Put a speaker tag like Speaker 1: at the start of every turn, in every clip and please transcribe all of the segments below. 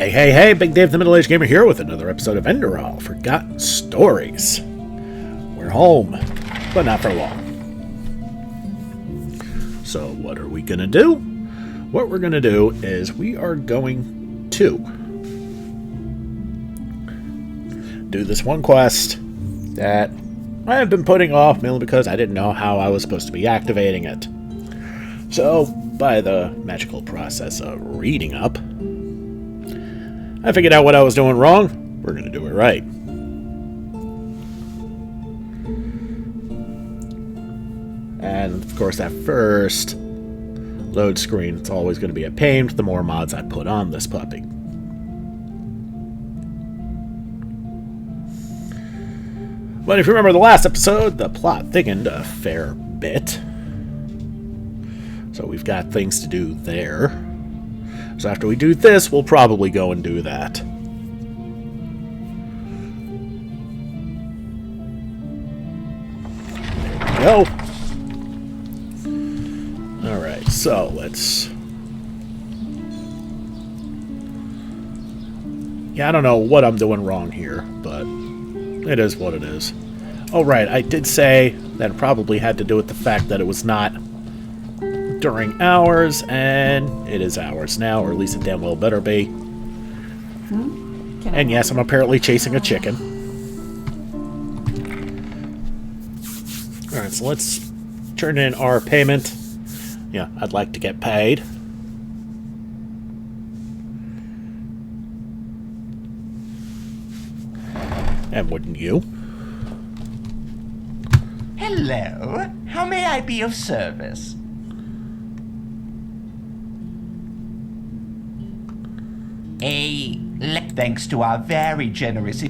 Speaker 1: Hey, Big Dave the Middle-Aged Gamer here with another episode of Enderal, Forgotten Stories. We're home, but not for long. So what are we going to do? What we're going to do is we are going to do this one quest that I have been putting off mainly because I didn't know how I was supposed to be activating it. So, by the magical process of reading up, I figured out what I was doing wrong. We're going to do it right. And, of course, that first load screen, it's always going to be a pain the more mods I put on this puppy. But if you remember the last episode, the plot thickened a fair bit. So we've got things to do there. So after we do this, we'll probably go and do that. There we go. Alright, so let's... Yeah, I don't know what I'm doing wrong here, but it is what it is. Oh, right, I did say that it probably had to do with the fact that it was not during hours, and it is hours now, or at least it damn well better be. And yes, I'm apparently chasing a chicken. Alright, so let's turn in our payment. Yeah, I'd like to get paid. And wouldn't you?
Speaker 2: Hello, how may I be of service? Thanks to our very generous...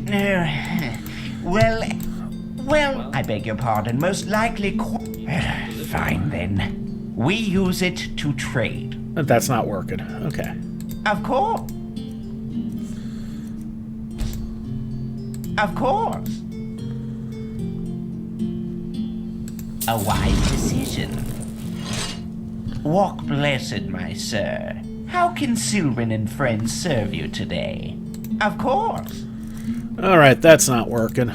Speaker 2: Well, I beg your pardon, most likely... Fine then. We use it to trade.
Speaker 1: That's not working. Okay.
Speaker 2: Of course. Of course. A wise decision. Walk blessed, my sir. How can Sylvan and friends serve you today? Of course.
Speaker 1: Alright, that's not working.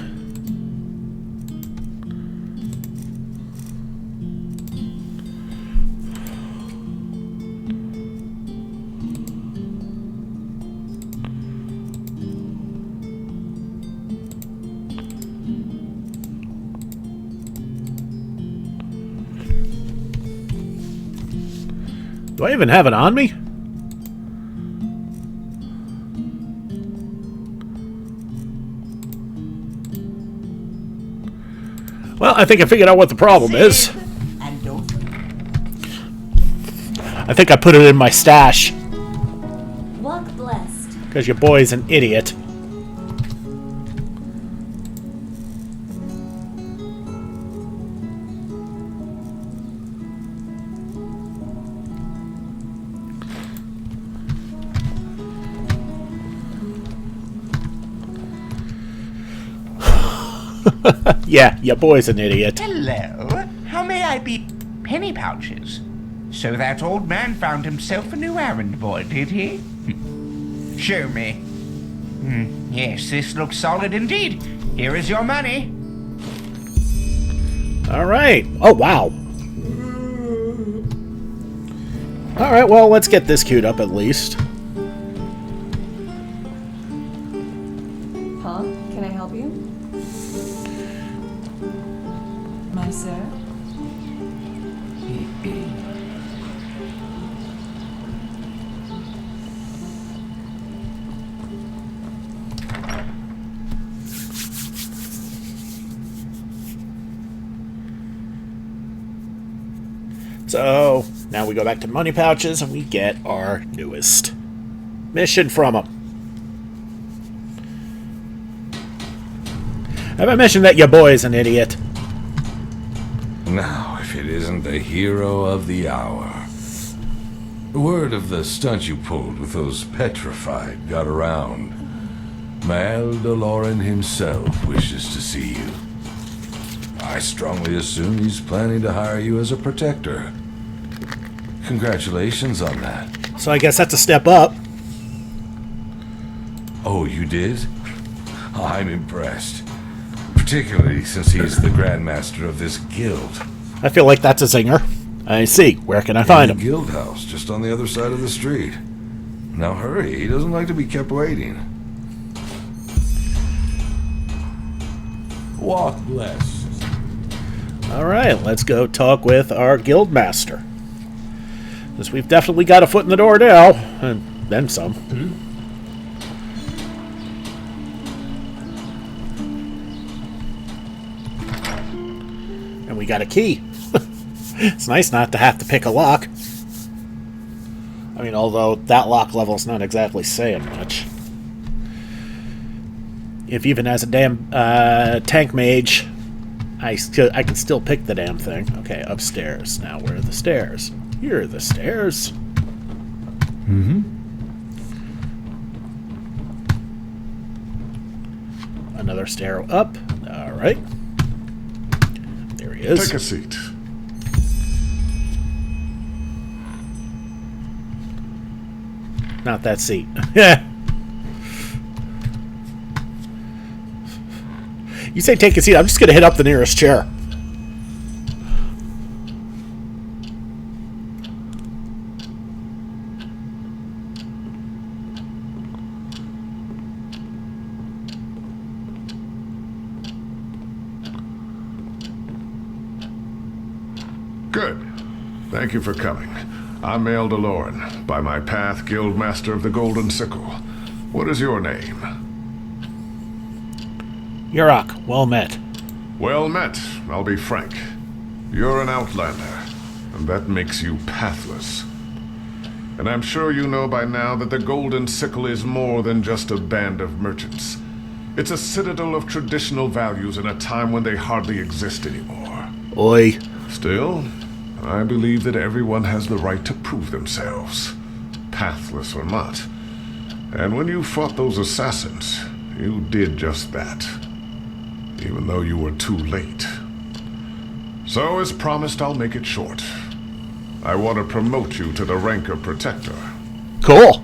Speaker 1: Do I even have it on me? Well, I think I figured out what the problem is. I think I put it in my stash.
Speaker 3: Walk blessed.
Speaker 1: Because your boy's an idiot. Yeah, your boy's an idiot.
Speaker 2: Hello, how may I be... Penny pouches. So that old man found himself a new errand boy, did he? Show me. Yes, this looks solid indeed. Here is your money.
Speaker 1: Alright. Oh, wow. Alright, well, let's get this queued up at least.
Speaker 3: Huh? Can I help you? My sir?
Speaker 1: So, now we go back to money pouches and we get our newest mission from them. Have I mentioned that your boy is an idiot?
Speaker 4: Now, if it isn't the hero of the hour. Word of the stunt you pulled with those petrified got around. Mal DeLorean himself wishes to see you. I strongly assume he's planning to hire you as a protector. Congratulations on that.
Speaker 1: So I guess that's a step up.
Speaker 4: Oh, you did? I'm impressed. Particularly since he's the Grandmaster of this guild.
Speaker 1: I feel like that's a zinger. I see. Where can I find
Speaker 4: In the
Speaker 1: him?
Speaker 4: guild house, just on the other side of the street. Now hurry, he doesn't like to be kept waiting. Walk blessed.
Speaker 1: Alright, let's go talk with our guild master. Because we've definitely got a foot in the door now. And then some. And we got a key. It's nice not to have to pick a lock. I mean, although that lock level's not exactly saying much. If even as a damn tank mage, I can still pick the damn thing. Okay, upstairs. Now, where are the stairs? Here are the stairs. Another stair up. All right. There he is.
Speaker 5: Take a seat.
Speaker 1: Not that seat. Yeah. You say take a seat, I'm just going to hit up the nearest chair.
Speaker 5: Good. Thank you for coming. I'm Enderal, by my path, Guildmaster of the Golden Sickle. What is your name?
Speaker 1: Yurok, well met.
Speaker 5: Well met, I'll be frank. You're an outlander, and that makes you pathless. And I'm sure you know by now that the Golden Sickle is more than just a band of merchants. It's a citadel of traditional values in a time when they hardly exist anymore.
Speaker 1: Oi.
Speaker 5: Still, I believe that everyone has the right to prove themselves, pathless or not. And when you fought those assassins, you did just that. Even though you were too late. So, as promised, I'll make it short. I want to promote you to the rank of Protector.
Speaker 1: Cool.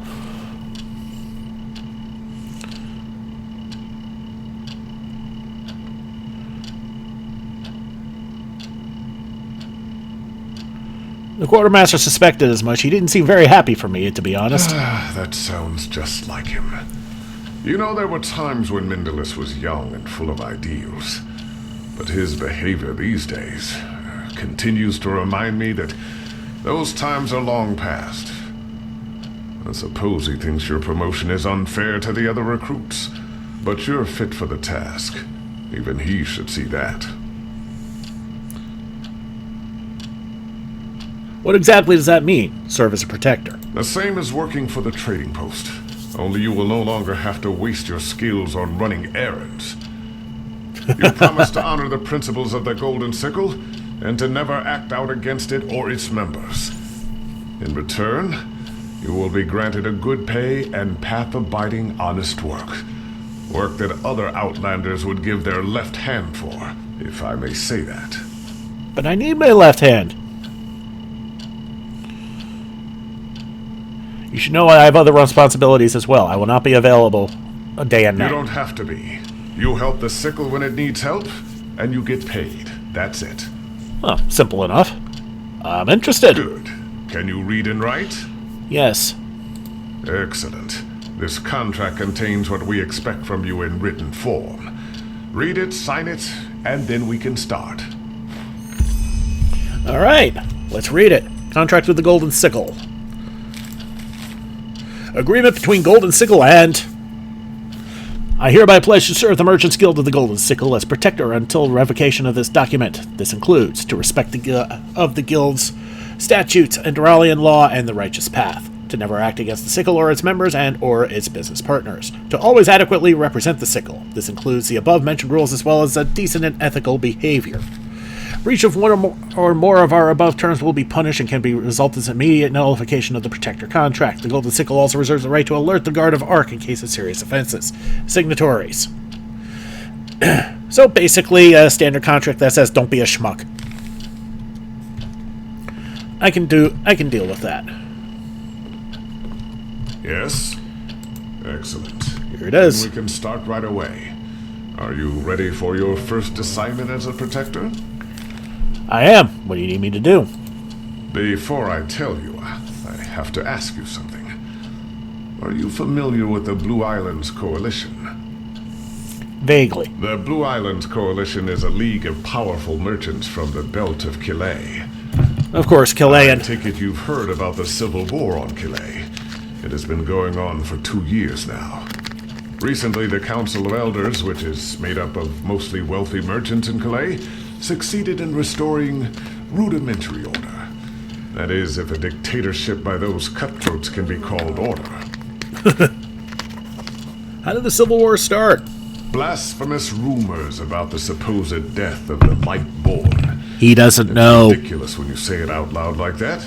Speaker 1: The quartermaster suspected as much. He didn't seem very happy for me, to be honest.
Speaker 5: That sounds just like him. You know, there were times when Mindalus was young and full of ideals. But his behavior these days continues to remind me that those times are long past. I suppose he thinks your promotion is unfair to the other recruits. But you're fit for the task. Even he should see that.
Speaker 1: What exactly does that mean, serve as a protector?
Speaker 5: The same as working for the trading post. Only you will no longer have to waste your skills on running errands. You promise to honor the principles of the Golden Sickle and to never act out against it or its members. In return, you will be granted a good pay and path-abiding honest work. Work that other outlanders would give their left hand for, if I may say that.
Speaker 1: But I need my left hand. You should know I have other responsibilities as well. I will not be available a day and night.
Speaker 5: You don't have to be. You help the sickle when it needs help, and you get paid. That's it.
Speaker 1: Oh, simple enough. I'm interested.
Speaker 5: Good. Can you read and write?
Speaker 1: Yes.
Speaker 5: Excellent. This contract contains what we expect from you in written form. Read it, sign it, and then we can start.
Speaker 1: All right. Let's read it. Contract with the Golden Sickle. Agreement between Golden Sickle and... I hereby pledge to serve the Merchants Guild of the Golden Sickle as protector until revocation of this document. This includes to respect the Guild's statutes, Enderalian law, and the righteous path. To never act against the Sickle or its members and or its business partners. To always adequately represent the Sickle. This includes the above-mentioned rules as well as a decent and ethical behavior. Breach of one or more of our above terms will be punished and can be result in immediate nullification of the Protector contract. The Golden Sickle also reserves the right to alert the Guard of Arc in case of serious offenses. Signatories. So basically, a standard contract that says don't be a schmuck. I can deal with that.
Speaker 5: Yes? Excellent.
Speaker 1: Here it is.
Speaker 5: We can start right away. Are you ready for your first assignment as a protector?
Speaker 1: I am. What do you need me to do?
Speaker 5: Before I tell you, I have to ask you something. Are you familiar with the Blue Islands Coalition?
Speaker 1: Vaguely.
Speaker 5: The Blue Islands Coalition is a league of powerful merchants from the belt of Calais.
Speaker 1: Of course,
Speaker 5: I
Speaker 1: Chilean.
Speaker 5: take it you've heard about the civil war on Calais. It has been going on for 2 years now. Recently, the Council of Elders, which is made up of mostly wealthy merchants in Calais, succeeded in restoring rudimentary order. That is, if a dictatorship by those cutthroats can be called order.
Speaker 1: How did the Civil War start?
Speaker 5: Blasphemous rumors about the supposed death of the Lightborn.
Speaker 1: He doesn't know.
Speaker 5: Ridiculous when you say it out loud like that.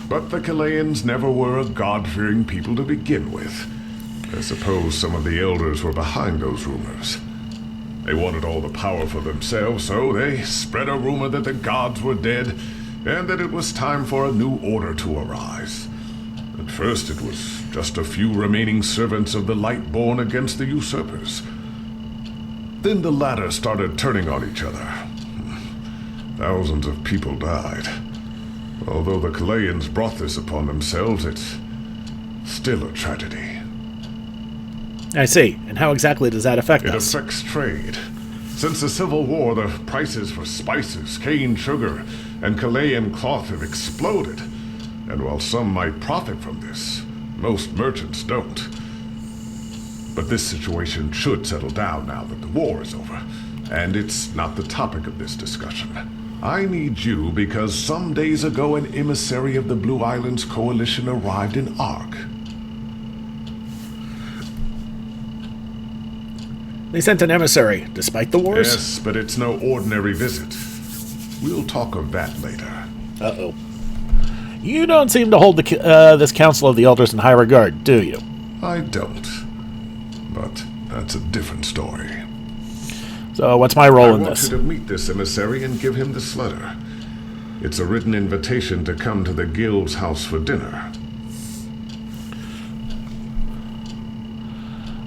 Speaker 5: But the Chileans never were a God-fearing people to begin with. I suppose some of the elders were behind those rumors. They wanted all the power for themselves, so they spread a rumor that the gods were dead and that it was time for a new order to arise. At first it was just a few remaining servants of the Lightborn against the usurpers. Then the latter started turning on each other. Thousands of people died. Although the Chileans brought this upon themselves, it's still a tragedy.
Speaker 1: I see. And how exactly does that affect
Speaker 5: It
Speaker 1: us?
Speaker 5: affects trade. Since the Civil War, the prices for spices, cane sugar, and Chilean cloth have exploded. And while some might profit from this, most merchants don't. But this situation should settle down now that the war is over. And it's not the topic of this discussion. I need you because some days ago an emissary of the Blue Islands Coalition arrived in Ark.
Speaker 1: They sent an emissary, despite the wars?
Speaker 5: Yes, but it's no ordinary visit. We'll talk of that later.
Speaker 1: Uh-oh. You don't seem to hold this Council of the Elders in high regard, do you?
Speaker 5: I don't. But that's a different story.
Speaker 1: So what's my role
Speaker 5: I
Speaker 1: in
Speaker 5: want
Speaker 1: this?
Speaker 5: you to meet this emissary and give him this letter. It's a written invitation to come to the guild's house for dinner.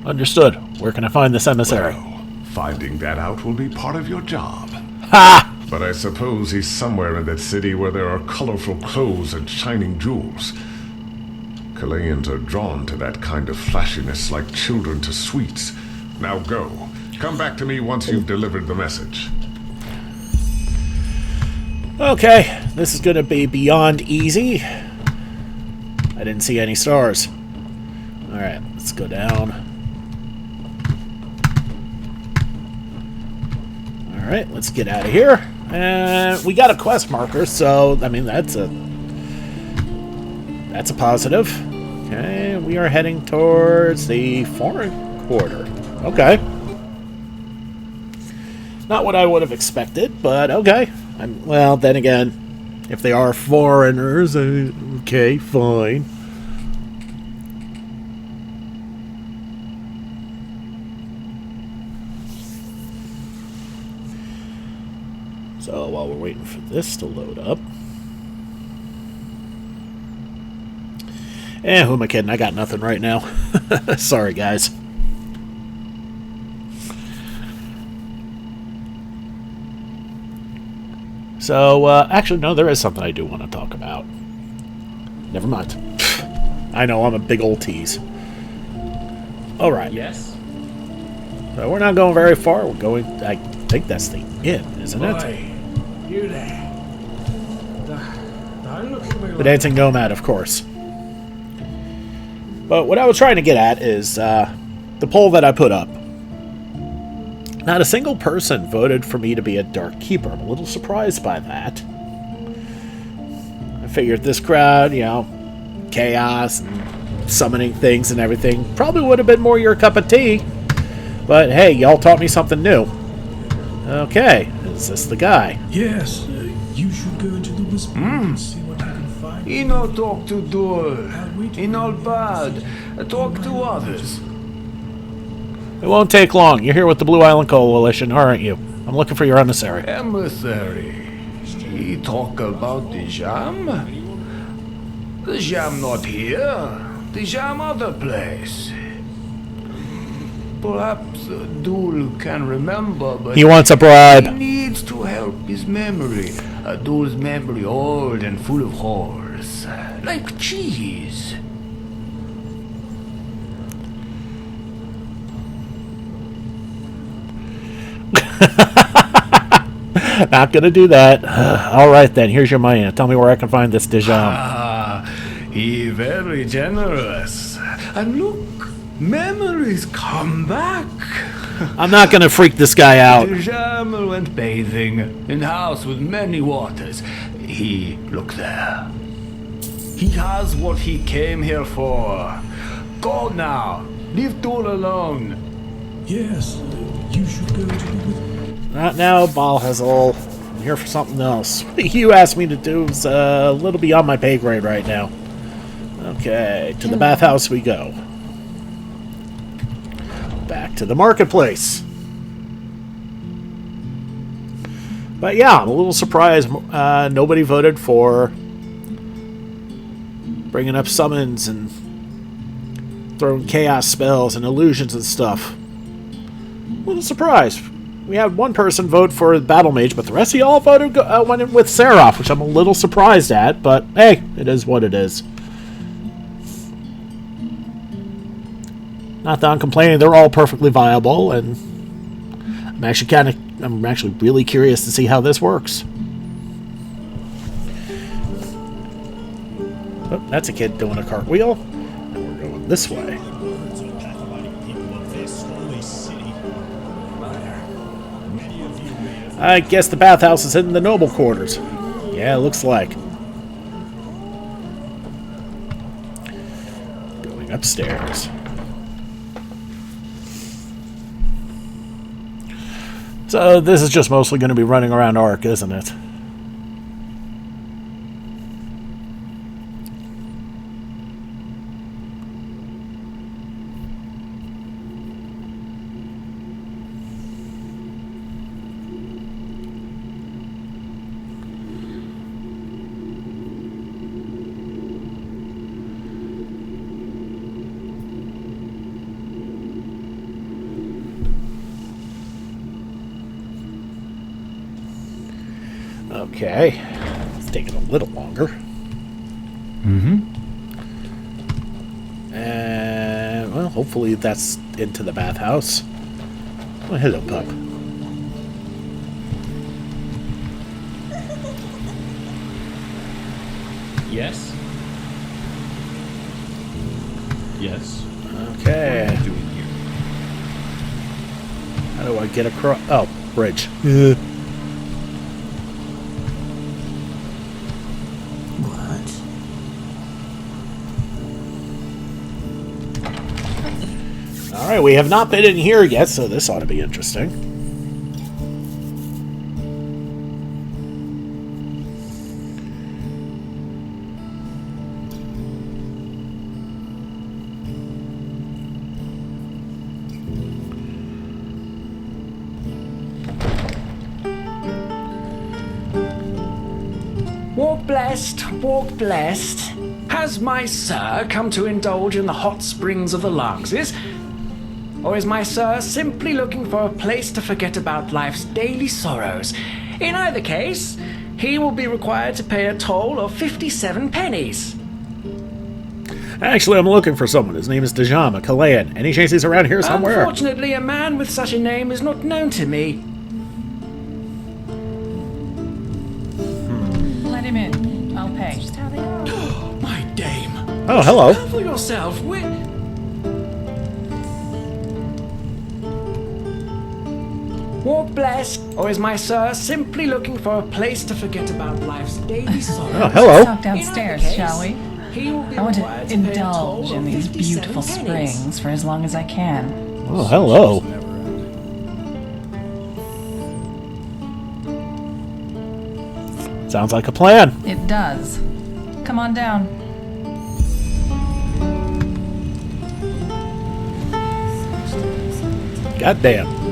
Speaker 1: Understood. Where can I find this emissary?
Speaker 5: Well, finding that out will be part of your job.
Speaker 1: Ha!
Speaker 5: But I suppose he's somewhere in that city where there are colorful clothes and shining jewels. Chileans are drawn to that kind of flashiness like children to sweets. Now go. Come back to me once you've delivered the message.
Speaker 1: Okay, this is going to be beyond easy. I didn't see any stars. Alright, let's go down. Alright, let's get out of here. And we got a quest marker, so, I mean, that's a positive. Okay, we are heading towards the foreign quarter. Okay. Not what I would have expected, but okay. Well, then again, if they are foreigners, okay, fine. So while we're waiting for this to load up. Who am I kidding? I got nothing right now. Sorry, guys. So, actually, no, there is something I do want to talk about. Never mind. I know, I'm a big old tease. Alright.
Speaker 6: Yes?
Speaker 1: So we're not going very far. We're going... I think that's the inn, isn't it?
Speaker 6: Boy, you there. Don't look at me like
Speaker 1: The Dancing Nomad, of course. But what I was trying to get at is the poll that I put up. Not a single person voted for me to be a Dark Keeper. I'm a little surprised by that. I figured this crowd, you know, chaos and summoning things and everything, probably would have been more your cup of tea. But hey, y'all taught me something new. Okay, is this the guy?
Speaker 7: Yes, you should go into the whisper and see what you can find.
Speaker 8: He no talk to door. He not bad. Talk to others.
Speaker 1: It won't take long. You're here with the Blue Island Coalition, aren't you? I'm looking for your emissary.
Speaker 8: Emissary. He talk about the jam? The jam not here. The jam other place. Perhaps Dul can remember, but
Speaker 1: He wants a bribe.
Speaker 8: he needs to help his memory. Dul's memory old and full of holes, like cheese.
Speaker 1: Not gonna do that. All right then. Here's your money. Now tell me where I can find this Dijon.
Speaker 8: Ah, he very generous. And look, memories come back.
Speaker 1: I'm not gonna freak this guy out.
Speaker 8: Jamel went bathing in a house with many waters. He, look there. He has what he came here for. Go now. Leave Dul alone.
Speaker 7: Yes, you should go to the...
Speaker 1: Not now, Balhazal. I'm here for something else. What you asked me to do is a little beyond my pay grade right now. Okay, to the bathhouse we go. Back to the marketplace. But yeah, I'm a little surprised nobody voted for bringing up summons and throwing chaos spells and illusions and stuff. A little surprised. We had one person vote for Battle Mage, but the rest of y'all voted went in with Seraph, which I'm a little surprised at, but hey, it is what it is. Not that I'm complaining, they're all perfectly viable, and I'm actually really curious to see how this works. Oh, that's a kid doing a cartwheel, and we're going this way. I guess the bathhouse is in the noble quarters. Yeah, looks like. Going upstairs. So this is just mostly going to be running around Ark, isn't it? Okay. It's taking a little longer. And, well, hopefully that's into the bathhouse. Oh, hello, pup.
Speaker 7: Yes? Yes?
Speaker 1: Okay.
Speaker 7: What are you doing here?
Speaker 1: How do I get across? Oh, bridge. Alright, we have not been in here yet, so this ought to be interesting.
Speaker 8: Walk blessed, walk blessed. Has my sir come to indulge in the hot springs of the Larkses? Or is my sir simply looking for a place to forget about life's daily sorrows? In either case, he will be required to pay a toll of 57 pennies.
Speaker 1: Actually, I'm looking for someone. His name is Dejam, a Kalayan. Any chance he's around here somewhere?
Speaker 8: Unfortunately, a man with such a name is not known to me.
Speaker 3: Let him in. I'll pay. Just how they are.
Speaker 8: My dame.
Speaker 1: Oh, hello.
Speaker 8: Cover yourself. Walk blessed, or is my sir simply looking for a place to forget about life's daily sorrows?
Speaker 1: Oh, hello.
Speaker 3: Talk downstairs, shall we? I want to indulge in these beautiful springs for as long as I can.
Speaker 1: Oh, hello. Sounds like a plan.
Speaker 3: It does. Come on down.
Speaker 1: Goddamn.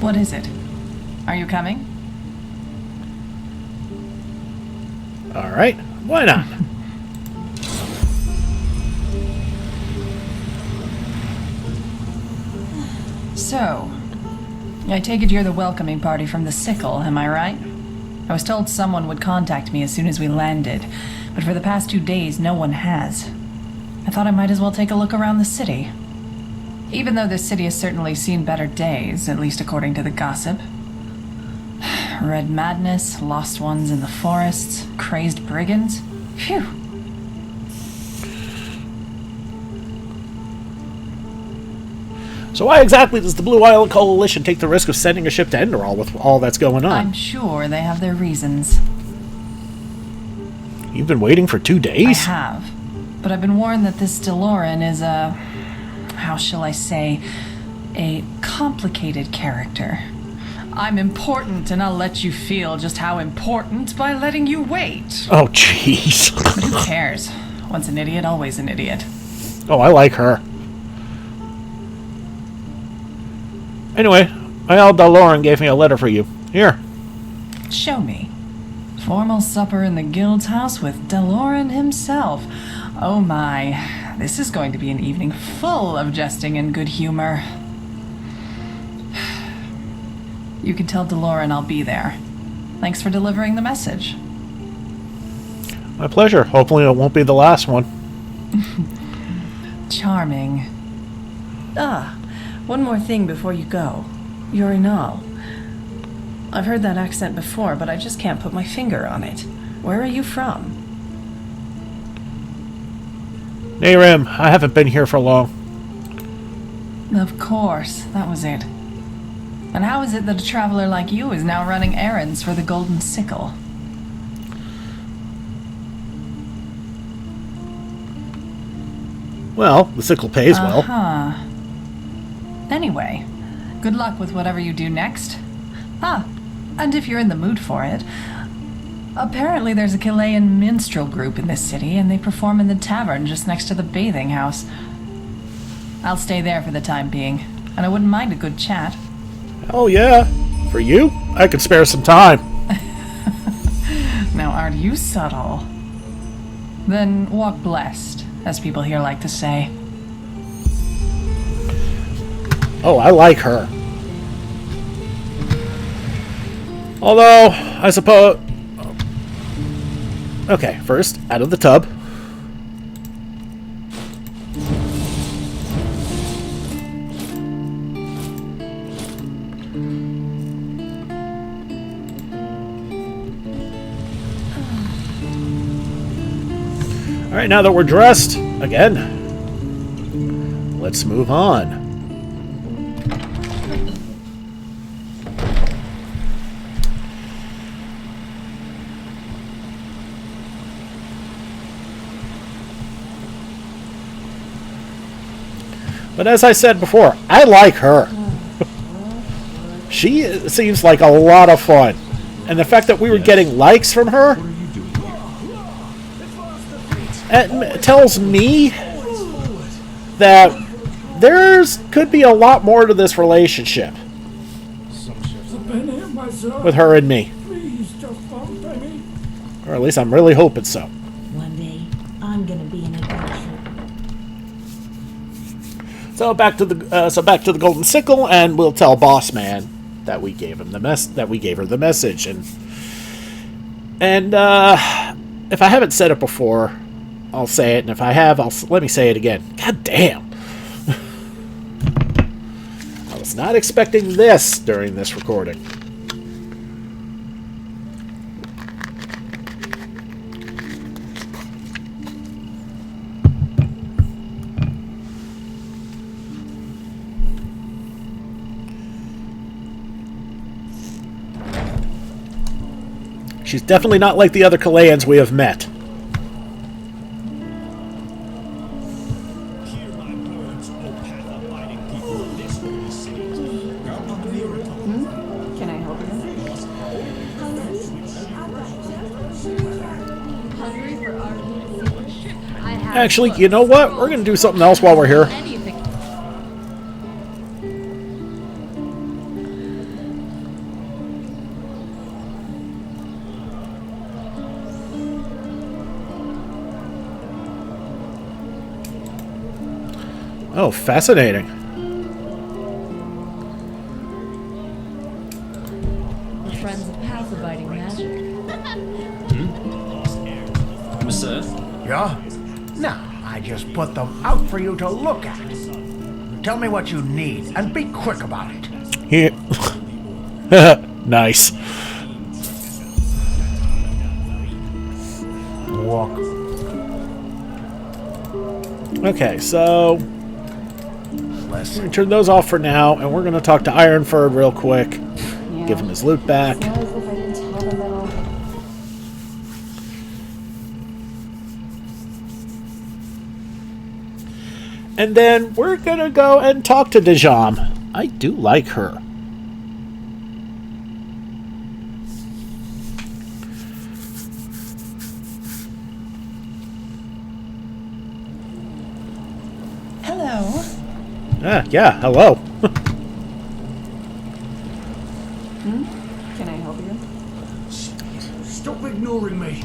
Speaker 3: What is it? Are you coming?
Speaker 1: Alright, why not?
Speaker 3: So, I take it you're the welcoming party from the Sickle, am I right? I was told someone would contact me as soon as we landed, but for the past 2 days, no one has. I thought I might as well take a look around the city. Even though this city has certainly seen better days, at least according to the gossip. Red madness, lost ones in the forests, crazed brigands. Phew.
Speaker 1: So why exactly does the Blue Island Coalition take the risk of sending a ship to Enderal with all that's going on?
Speaker 3: I'm sure they have their reasons.
Speaker 1: You've been waiting for 2
Speaker 3: I
Speaker 1: days?
Speaker 3: have. But I've been warned that this DeLorean is a... how shall I say? A complicated character. I'm important, and I'll let you feel just how important by letting you wait.
Speaker 1: Oh, jeez.
Speaker 3: But who cares? Once an idiot, always an idiot.
Speaker 1: Oh, I like her. Anyway, Al DeLorean gave me a letter for you. Here.
Speaker 3: Show me. Formal supper in the guild's house with DeLorean himself. Oh my, this is going to be an evening full of jesting and good humor. You can tell DeLorean I'll be there. Thanks for delivering the message.
Speaker 1: My pleasure. Hopefully it won't be the last one.
Speaker 3: Charming.
Speaker 9: One more thing before you go. You're Enderal. I've heard that accent before, but I just can't put my finger on it. Where are you from?
Speaker 1: Nayrim, I haven't been here for long.
Speaker 3: Of course, that was it. And how is it that a traveler like you is now running errands for the Golden Sickle?
Speaker 1: Well, the sickle pays well.
Speaker 3: Anyway, good luck with whatever you do next. And if you're in the mood for it, apparently there's a Chilean minstrel group in this city, and they perform in the tavern just next to the bathing house. I'll stay there for the time being, and I wouldn't mind a good chat.
Speaker 1: Oh yeah, for you, I could spare some time.
Speaker 3: Now, aren't you subtle? Then walk blessed, as people here like to say.
Speaker 1: Oh, I like her. Although, I suppose... Okay, first, out of the tub. Alright, now that we're dressed, again, let's move on. But as I said before, I like her. She seems like a lot of fun. And the fact that we were getting likes from her it tells me that could be a lot more to this relationship with her and me. Or at least I'm really hoping so.
Speaker 10: One day, I'm gonna be an adventurer.
Speaker 1: So back to the Golden Sickle, and we'll tell Boss Man that we gave him we gave her the message, and if I haven't said it before, I'll say it, and if I have, let me say it again. God damn! I was not expecting this during this recording. She's definitely not like the other Chileans we have met.
Speaker 9: Can I help you?
Speaker 1: Actually, you know what? We're going to do something else while we're here. Oh, fascinating.
Speaker 10: The friends of passivating magic.
Speaker 8: Sir?
Speaker 6: Yeah? No, I just put them out for you to look at. Tell me what you need, and be quick about it.
Speaker 1: Here. Nice.
Speaker 6: Walk.
Speaker 1: Okay, so
Speaker 6: Listen.
Speaker 1: turn those off for now, and we're going to talk to Ironford real quick. Give him his loot back. And then we're going to go and talk to Dejam. I do like her.
Speaker 3: Hello.
Speaker 1: Yeah, hello.
Speaker 3: Can I help you?
Speaker 7: Stop ignoring me.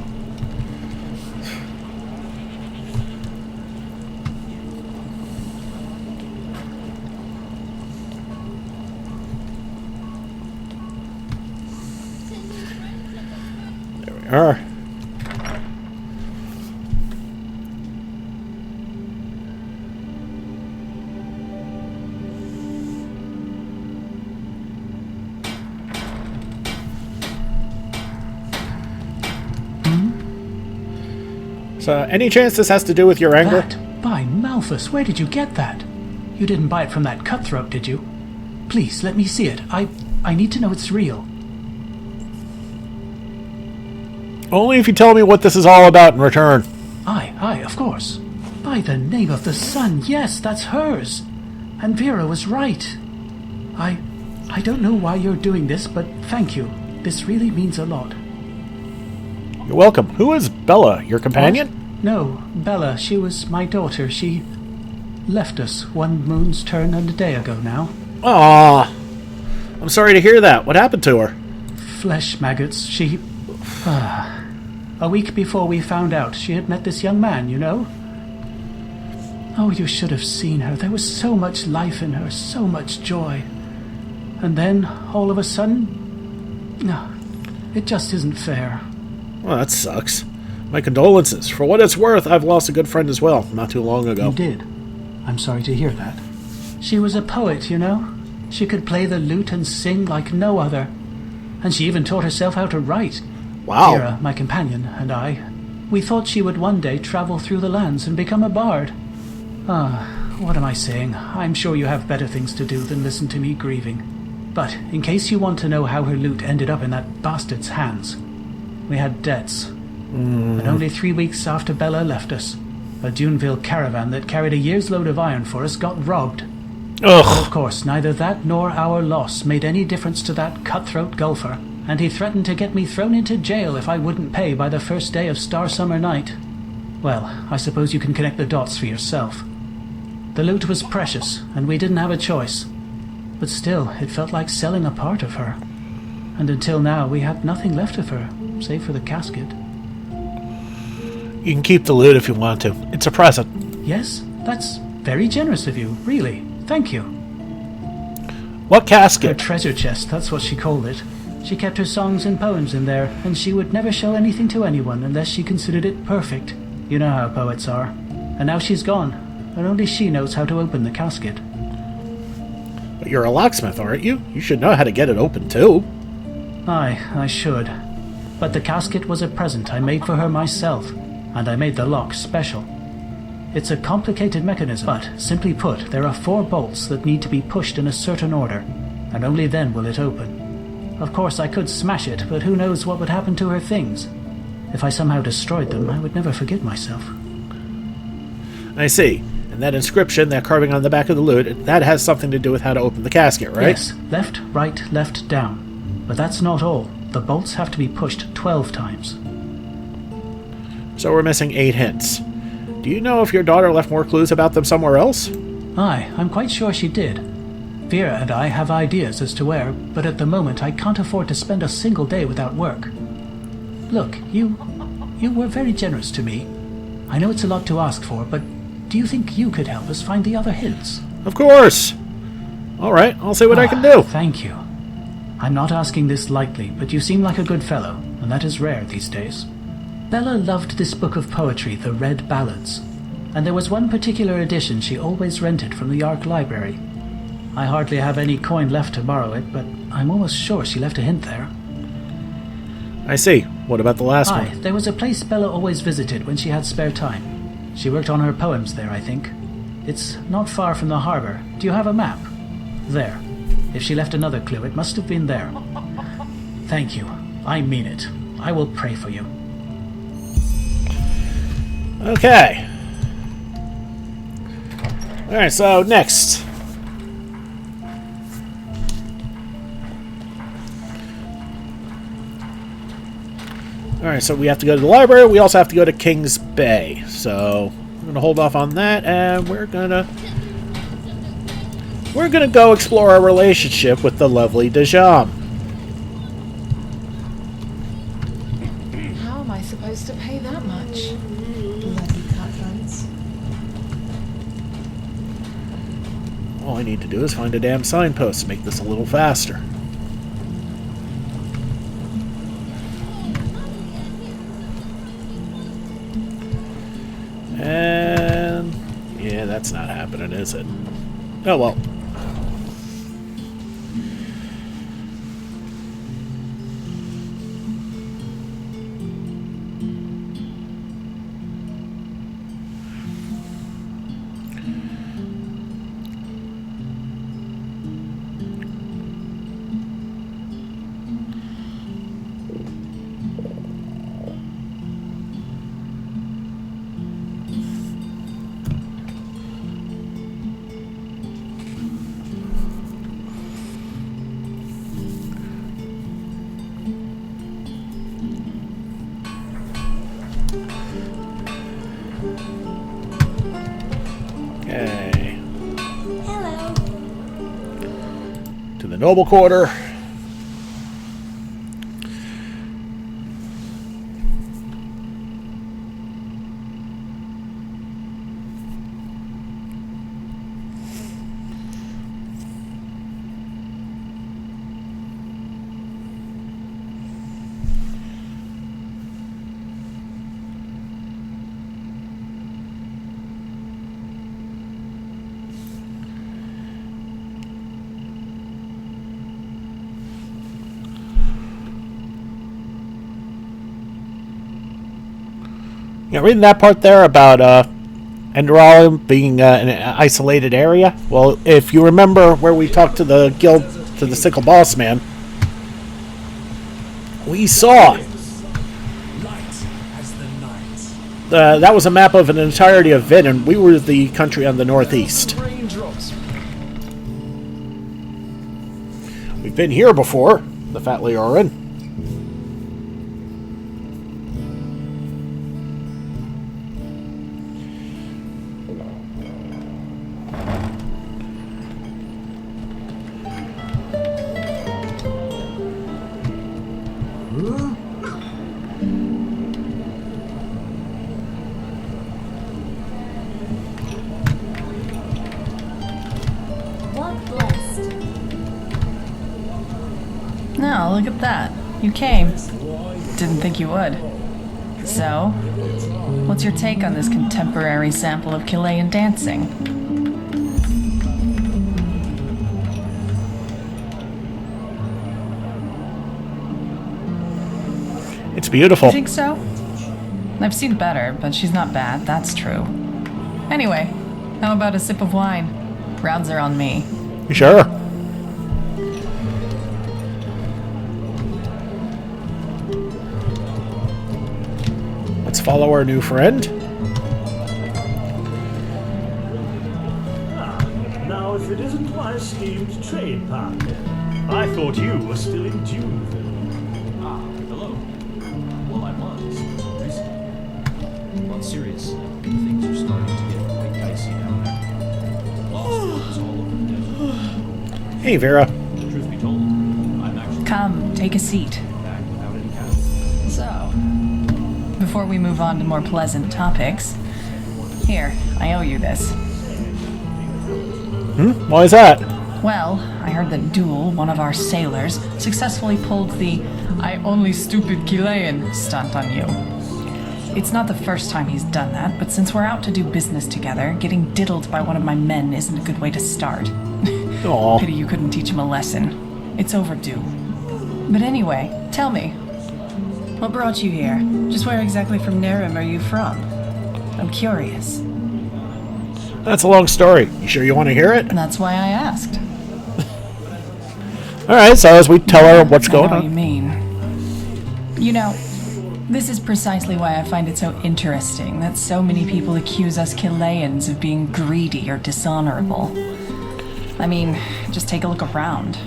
Speaker 1: There we are. So, any chance this has to do with your anger?
Speaker 11: That? By Malthus, where did you get that? You didn't buy it from that cutthroat, did you? Please, let me see it. I need to know it's real.
Speaker 1: Only if you tell me what this is all about in return.
Speaker 11: Aye, of course. By the name of the sun, yes, that's hers. And Vera was right. I don't know why you're doing this, but thank you. This really means a lot.
Speaker 1: You're welcome. Who is Bella, your companion?
Speaker 11: What? No, Bella, she was my daughter. She left us one moon's turn and a day ago now.
Speaker 1: Aww. I'm sorry to hear that. What happened to her?
Speaker 11: Flesh maggots. She... a week before we found out, she had met this young man, you know? Oh, you should have seen her. There was so much life in her, so much joy. And then, all of a sudden... No, it just isn't fair.
Speaker 1: Well, that sucks. My condolences. For what it's worth, I've lost a good friend as well, not too long ago.
Speaker 11: You did? I'm sorry to hear that. She was a poet, you know? She could play the lute and sing like no other. And she even taught herself how to write.
Speaker 1: Wow.
Speaker 11: Vera, my companion, and I, we thought she would one day travel through the lands and become a bard. What am I saying? I'm sure you have better things to do than listen to me grieving. But in case you want to know how her lute ended up in that bastard's hands, we had debts. And only 3 weeks after Bella left us, a Duneville caravan that carried a year's load of iron for us got robbed.
Speaker 1: Ugh.
Speaker 11: Of course, neither that nor our loss made any difference to that cutthroat golfer, and he threatened to get me thrown into jail if I wouldn't pay by the first day of Star Summer Night. Well, I suppose you can connect the dots for yourself. The loot was precious, and we didn't have a choice. But still, it felt like selling a part of her. And until now, we had nothing left of her, save for the casket.
Speaker 1: You can keep the loot if you want to. It's a present.
Speaker 11: Yes, that's very generous of you, really. Thank you.
Speaker 1: What
Speaker 11: Her
Speaker 1: casket?
Speaker 11: treasure chest, that's what she called it. She kept her songs and poems in there, and she would never show anything to anyone unless she considered it perfect. You know how poets are. And now she's gone, and only she knows how to open the casket.
Speaker 1: But you're a locksmith, aren't you? You should know how to get it open, too.
Speaker 11: Aye, I should. But the casket was a present I made for her myself, and I made the lock special. It's a complicated mechanism, but simply put, there are 4 bolts that need to be pushed in a certain order, and only then will it open. Of course, I could smash it, but who knows what would happen to her things. If I somehow destroyed them, I would never forgive myself.
Speaker 1: I see. And that inscription, that carving on the back of the loot, that has something to do with how to open the casket, right?
Speaker 11: Yes, left, right, left, down. But that's not all. The bolts have to be pushed 12 times.
Speaker 1: So we're missing 8 hints. Do you know if your daughter left more clues about them somewhere else?
Speaker 11: Aye, I'm quite sure she did. Vera and I have ideas as to where, but at the moment I can't afford to spend a single day without work. Look, you were very generous to me. I know it's a lot to ask for, but do you think you could help us find the other hints?
Speaker 1: Of course! Alright, I'll see what I can do.
Speaker 11: Thank you. I'm not asking this lightly, but you seem like a good fellow, and that is rare these days. Bella loved this book of poetry, The Red Ballads, and there was one particular edition she always rented from the Ark Library. I hardly have any coin left to borrow it, but I'm almost sure she left a hint there.
Speaker 1: I see. What about the last
Speaker 11: Aye,
Speaker 1: one?
Speaker 11: there was a place Bella always visited when she had spare time. She worked on her poems there, I think. It's not far from the harbor. Do you have a map? There. If she left another clue, it must have been there. Thank you. I mean it. I will pray for you.
Speaker 1: Okay. Alright, so next. Alright, so we have to go to the library. We also have to go to King's Bay. So we're going to hold off on that, and we're going to go explore our relationship with the lovely Dejam.
Speaker 10: How am I supposed to pay that much? Bloody cutthroats.
Speaker 1: All I need to do is find a damn signpost to make this a little faster. And yeah, that's not happening, is it? Oh well. Okay.
Speaker 10: Hello.
Speaker 1: To the Noble Quarter. Yeah, reading that part there about Enderal being an isolated area. Well, if you remember where we talked to the guild, to the Sickle Boss Man, we saw that was a map of an entirety of Vin, and we were the country on the northeast. We've been here before, the Fat Leorin.
Speaker 10: Walk blessed.
Speaker 3: No, look at that. You came. Didn't think you would. So, what's your take on this contemporary sample of Chilean dancing?
Speaker 1: It's beautiful.
Speaker 3: You think so? I've seen better, but she's not bad, that's true. Anyway, how about a sip of wine? Rounds are on me.
Speaker 1: Sure. Let's follow our new friend.
Speaker 12: Now, if it isn't my esteemed trade partner, I thought you were still in Duneville.
Speaker 7: Ah, hello. Well, I was until recently. Well, serious, things are starting to get quite dicey down there. Lost all over the desert.
Speaker 1: Hey, Vera.
Speaker 7: Truth be told, I'm actually
Speaker 3: Come, take a seat.
Speaker 7: back without any capital.
Speaker 3: So, before we move on to more pleasant topics, Here, I owe you this.
Speaker 1: Why is that?
Speaker 3: Well, I heard that Duel, one of our sailors, successfully pulled the "I only stupid Chilean" stunt on you. It's not the first time he's done that, but since we're out to do business together, getting diddled by one of my men isn't a good way to start.
Speaker 1: Aw.
Speaker 3: Pity you couldn't teach him a lesson. It's overdue. But anyway, tell me, what brought you here? Just where exactly from Nerim are you from? I'm curious.
Speaker 1: That's a long story. You sure you want to hear it?
Speaker 3: That's why I asked.
Speaker 1: Alright, so as we tell her what's going
Speaker 3: I know what you
Speaker 1: on.
Speaker 3: mean. You know, this is precisely why I find it so interesting that so many people accuse us Chileans of being greedy or dishonorable. I mean, just take a look around.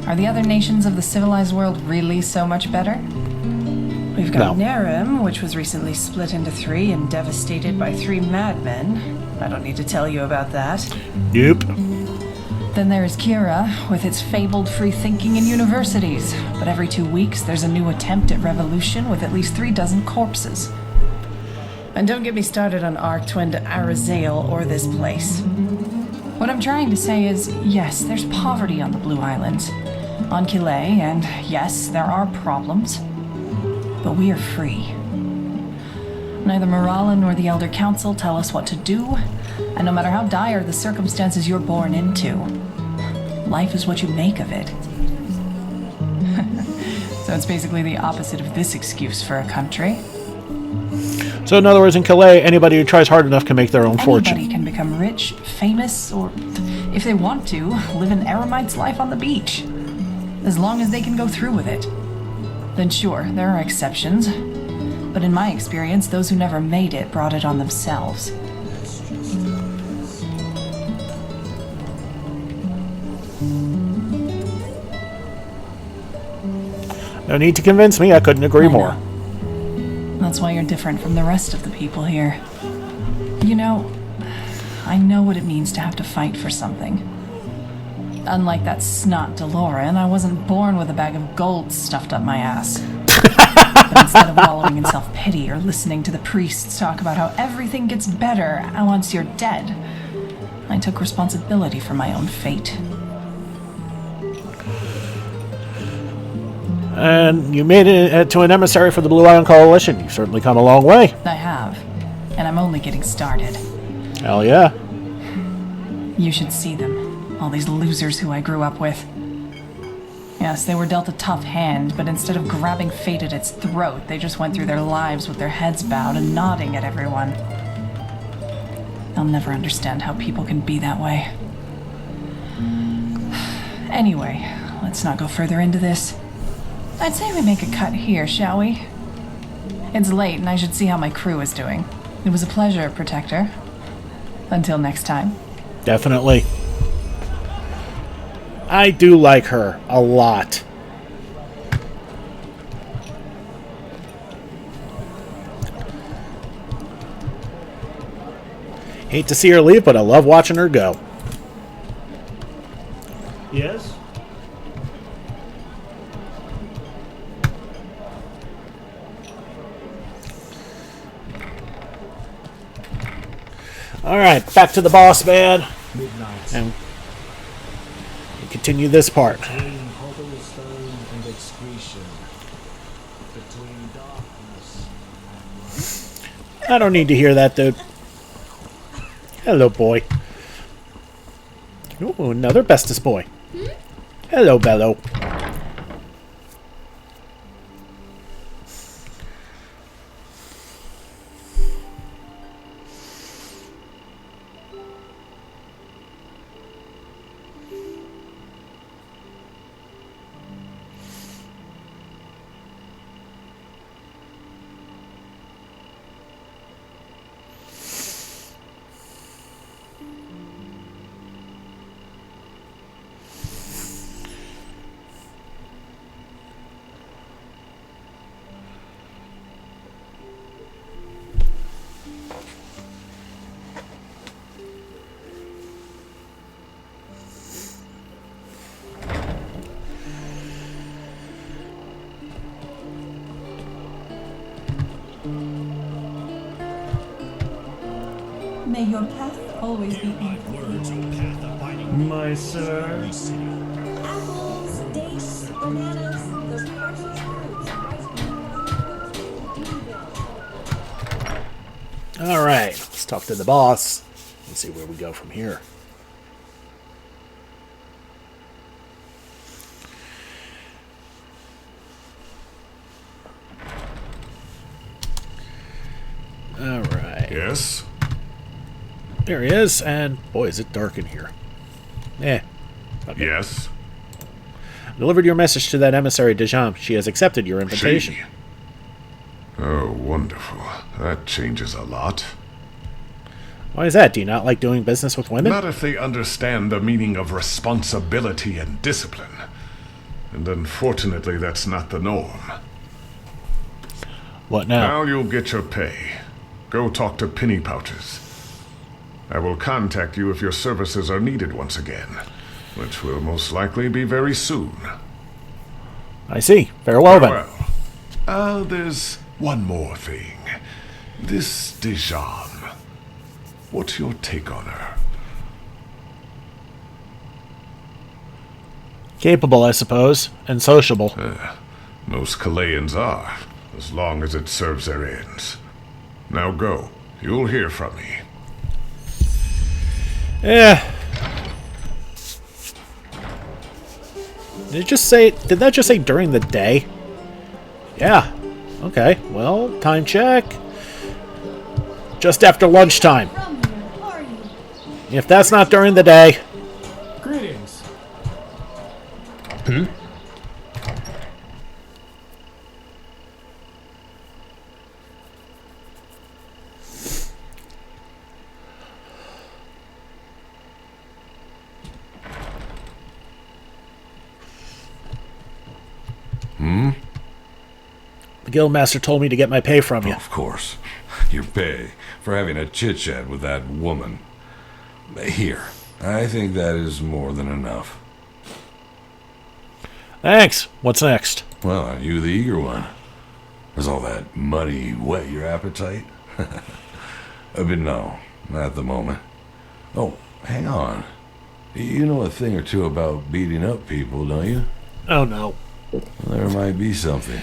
Speaker 3: Are the other nations of the civilized world really so much better? We've got Nerim, which was recently split into 3 and devastated by 3 madmen. I don't need to tell you about that.
Speaker 1: Nope.
Speaker 3: Then there is Kira, with its fabled free thinking in universities. But every 2 weeks, there's a new attempt at revolution with at least 3 dozen corpses. And don't get me started on Arctwin to Arazale or this place. What I'm trying to say is, yes, there's poverty on the Blue Islands, on Kile, and yes, there are problems. But we are free. Neither Morala nor the Elder Council tell us what to do, and no matter how dire the circumstances you're born into, life is what you make of it. So it's basically the opposite of this excuse for a country.
Speaker 1: So in other words, in Calais, anybody who tries hard enough can make their own fortune.
Speaker 3: Anybody can become rich, famous, or, if they want to, live an eremite's life on the beach. As long as they can go through with it. Then sure, there are exceptions. But in my experience, those who never made it brought it on themselves.
Speaker 1: No need to convince me, I couldn't agree more.
Speaker 3: That's why you're different from the rest of the people here. You know, I know what it means to have to fight for something. Unlike that snot DeLorean, I wasn't born with a bag of gold stuffed up my ass. But instead of wallowing in self-pity or listening to the priests talk about how everything gets better once you're dead, I took responsibility for my own fate.
Speaker 1: And you made it to an emissary for the Blue Island Coalition. You've certainly come a long way.
Speaker 3: I have, and I'm only getting started.
Speaker 1: Hell yeah.
Speaker 3: You should see them, all these losers who I grew up with. Yes, they were dealt a tough hand, but instead of grabbing fate at its throat, they just went through their lives with their heads bowed and nodding at everyone. I'll never understand how people can be that way. Anyway, let's not go further into this. I'd say we make a cut here, shall we? It's late and I should see how my crew is doing. It was a pleasure, Protector. Until next time.
Speaker 1: Definitely. I do like her a lot. Hate to see her leave, but I love watching her go.
Speaker 12: Yes?
Speaker 1: Alright, back to the boss man.
Speaker 12: Midnight.
Speaker 1: And we continue this part.
Speaker 12: Between cobblestone and excretion. Between darkness and light.
Speaker 1: I don't need to hear that, dude. Hello, boy. Ooh, another bestest boy. Hello, Bello.
Speaker 13: May your path always be incomplete.
Speaker 12: My sir.
Speaker 13: Apples, dates, bananas, those precious fruits.
Speaker 1: All right, let's talk to the boss and see where we go from here. All right.
Speaker 5: Yes?
Speaker 1: There he is, and boy, is it dark in here. Okay.
Speaker 5: Yes?
Speaker 1: I delivered your message to that emissary Dijon. She has accepted your invitation.
Speaker 5: She? Oh, wonderful. That changes a lot.
Speaker 1: Why is that? Do you not like doing business with women?
Speaker 5: Not if they understand the meaning of responsibility and discipline. And unfortunately, that's not the norm.
Speaker 1: What now?
Speaker 5: Now you'll get your pay. Go talk to Penny Pouches. I will contact you if your services are needed once again, which will most likely be very soon.
Speaker 1: I see. Farewell, then.
Speaker 5: There's one more thing. This Dijon. What's your take on her?
Speaker 1: Capable, I suppose, and sociable.
Speaker 5: Most Kalayans are, as long as it serves their ends. Now go. You'll hear from me.
Speaker 1: Yeah. Did that just say during the day? Yeah. Okay, well, time check. Just after lunchtime. If that's not during the day.
Speaker 12: Greetings.
Speaker 1: The guildmaster told me to get my pay from you.
Speaker 4: Of course. Your pay for having a chit-chat with that woman. Here, I think that is more than enough.
Speaker 1: Thanks. What's next?
Speaker 4: Well, aren't you the eager one? Does all that money whet your appetite? But no, not at the moment. Oh, hang on. You know a thing or two about beating up people, don't you?
Speaker 1: Oh, no.
Speaker 4: Well, there might be something.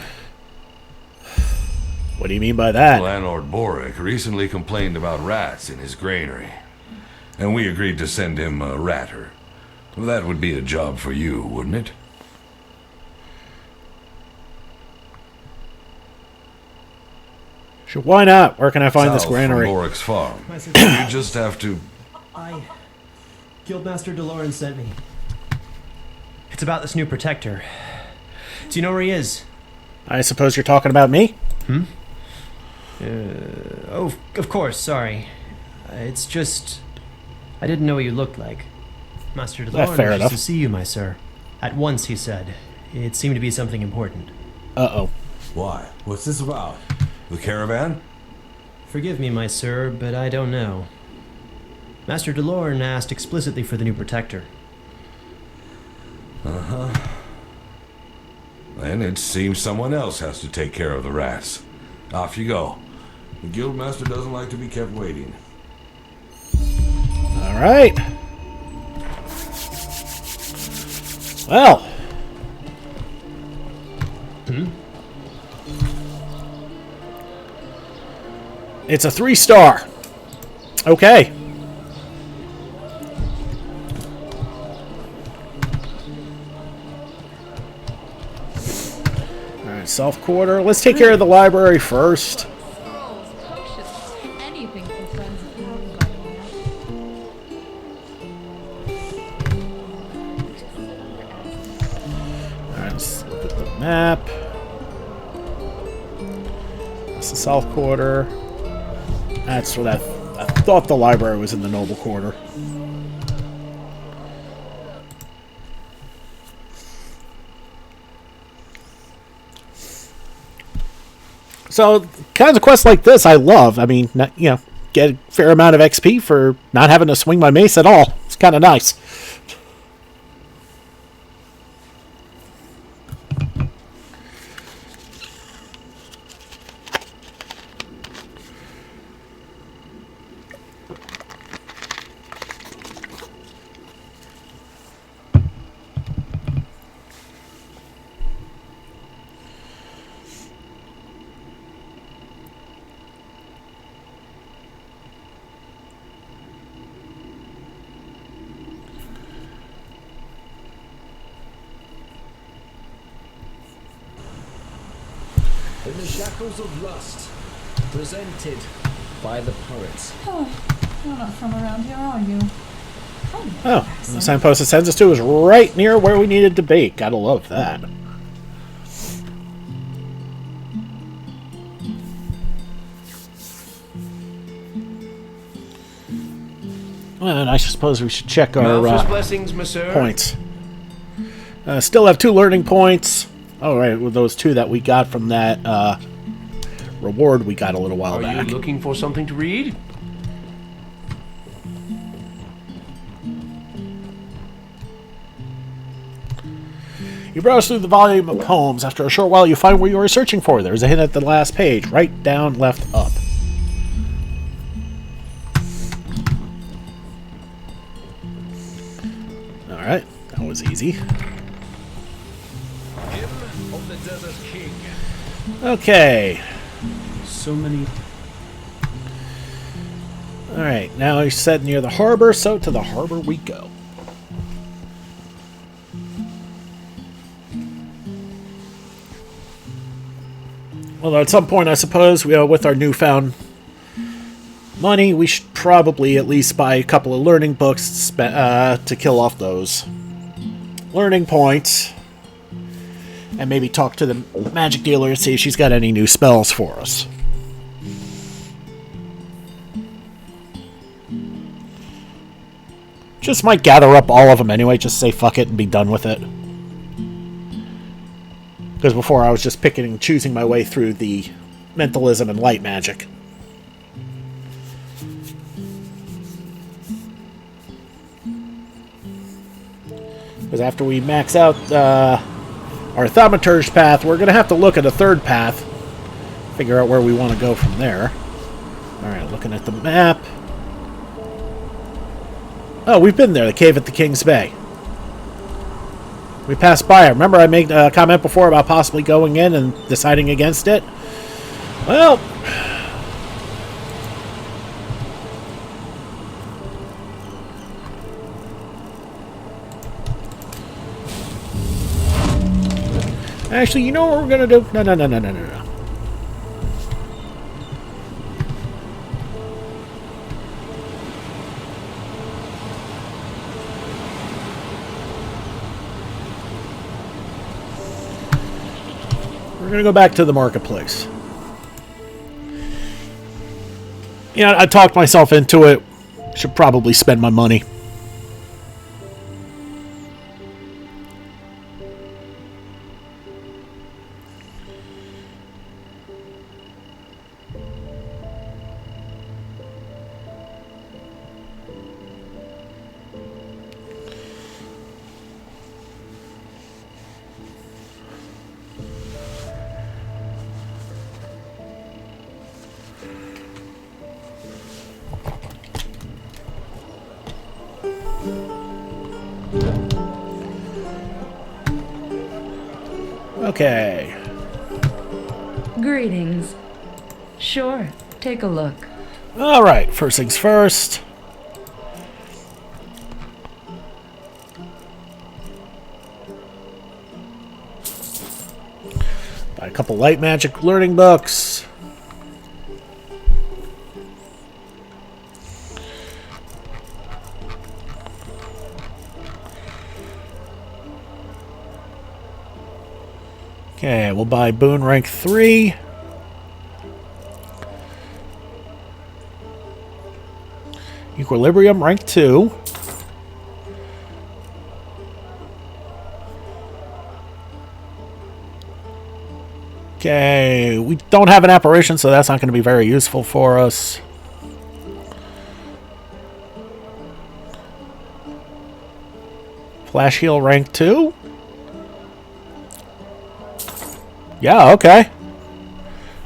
Speaker 1: What do you mean by that?
Speaker 4: Landlord Boric recently complained about rats in his granary, and we agreed to send him a ratter. Well, that would be a job for you, wouldn't it?
Speaker 1: Sure, why not? Where can I find this granary?
Speaker 4: From Boric's farm. You just have to...
Speaker 14: Guildmaster DeLorean sent me. It's about this new protector. Do you know where he is?
Speaker 1: I suppose you're talking about me?
Speaker 14: Oh, of course, sorry. It's just... I didn't know what you looked like. Master DeLorean
Speaker 1: fair
Speaker 14: wishes
Speaker 1: enough.
Speaker 14: to see you, my sir. At once, he said. It seemed to be something important.
Speaker 1: Uh-oh.
Speaker 4: Why? What's this about? The caravan?
Speaker 14: Forgive me, my sir, but I don't know. Master DeLorean asked explicitly for the new protector.
Speaker 4: Uh-huh. Then it seems someone else has to take care of the rats. Off you go. The guildmaster doesn't like to be kept waiting.
Speaker 1: All right. Well. It's a 3-star. Okay. Alright, self-quarter. Let's take care of the library first.
Speaker 10: Anything for friends of yours.
Speaker 1: Alright, let's look at the map. That's the south quarter. That's where that... I thought the library was in the noble quarter. So, kinds of quests like this I love. I mean, get a fair amount of XP for not having to swing my mace at all. It's kind of nice.
Speaker 7: In the shackles of lust, presented by the poets.
Speaker 3: Oh, you're not from around here, are you?
Speaker 1: Oh, the signpost it sends us to is right near where we needed to be. Gotta love that. And I suppose we should check our
Speaker 14: blessings, monsieur.
Speaker 1: points. Still have 2 learning points. All right, with those 2 that we got from that reward we got a little while back.
Speaker 14: Are you looking for something to read?
Speaker 1: You browse through the volume of poems. After a short while, you find where you are searching for. There's a hint at the last page. Right, down, left, up. Alright, that was easy.
Speaker 4: Of the Desert King.
Speaker 1: Okay.
Speaker 11: So many.
Speaker 1: Alright, now he's set near the harbor, so to the harbor we go. Well, at some point, I suppose, with our newfound money, we should probably at least buy a couple of learning books to kill off those learning points. And maybe talk to the magic dealer and see if she's got any new spells for us. Just might gather up all of them anyway, just say fuck it and be done with it. Because before I was just picking and choosing my way through the mentalism and light magic. Because after we max out our thaumaturge path, we're going to have to look at a third path. Figure out where we want to go from there. Alright, looking at the map. Oh, we've been there, the cave at the King's Bay. We passed by it. Remember I made a comment before about possibly going in and deciding against it? Well... Actually, you know what we're gonna do? No. We're gonna go back to the marketplace. Yeah, I talked myself into it. Should probably spend my money. Okay.
Speaker 15: Greetings. Sure, take a look.
Speaker 1: Alright, first things first. Buy a couple light magic learning books. Okay, we'll buy Boon rank 3. Equilibrium rank 2. Okay, we don't have an apparition, so that's not going to be very useful for us. Flash heal rank 2. Yeah, okay.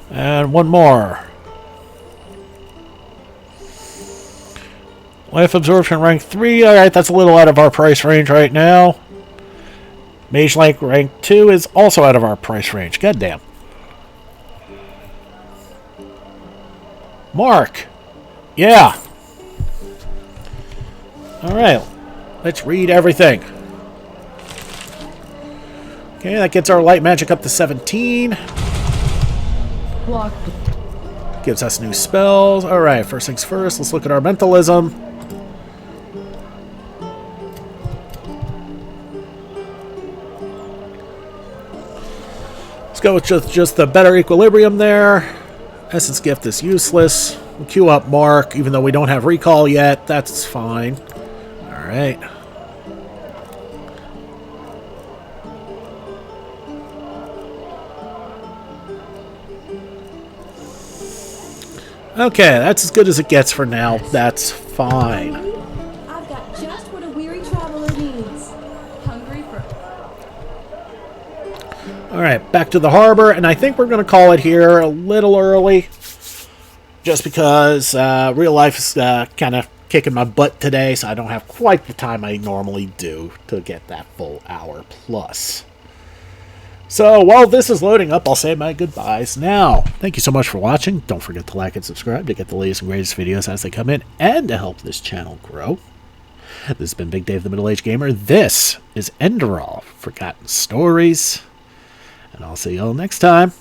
Speaker 1: And one more. Life absorption rank 3. Alright, that's a little out of our price range right now. Mage Light rank 2 is also out of our price range. Goddamn. Mark. Yeah. Alright. Let's read everything. Okay, that gets our light magic up to 17.
Speaker 15: Walk.
Speaker 1: Gives us new spells. Alright, first things first, let's look at our mentalism. Let's go with just the better equilibrium there. Essence Gift is useless. We'll queue up Mark, even though we don't have recall yet. That's fine. Alright. Okay, that's as good as it gets for now. That's fine.
Speaker 13: I've got just what a weary traveler needs. Hungry for...
Speaker 1: Alright, back to the harbor, and I think we're going to call it here a little early. Just because real life is kind of kicking my butt today, so I don't have quite the time I normally do to get that full hour plus. So, while this is loading up, I'll say my goodbyes now. Thank you so much for watching. Don't forget to like and subscribe to get the latest and greatest videos as they come in, and to help this channel grow. This has been Big Dave the Middle-Aged Gamer. This is Enderal, Forgotten Stories. And I'll see you all next time.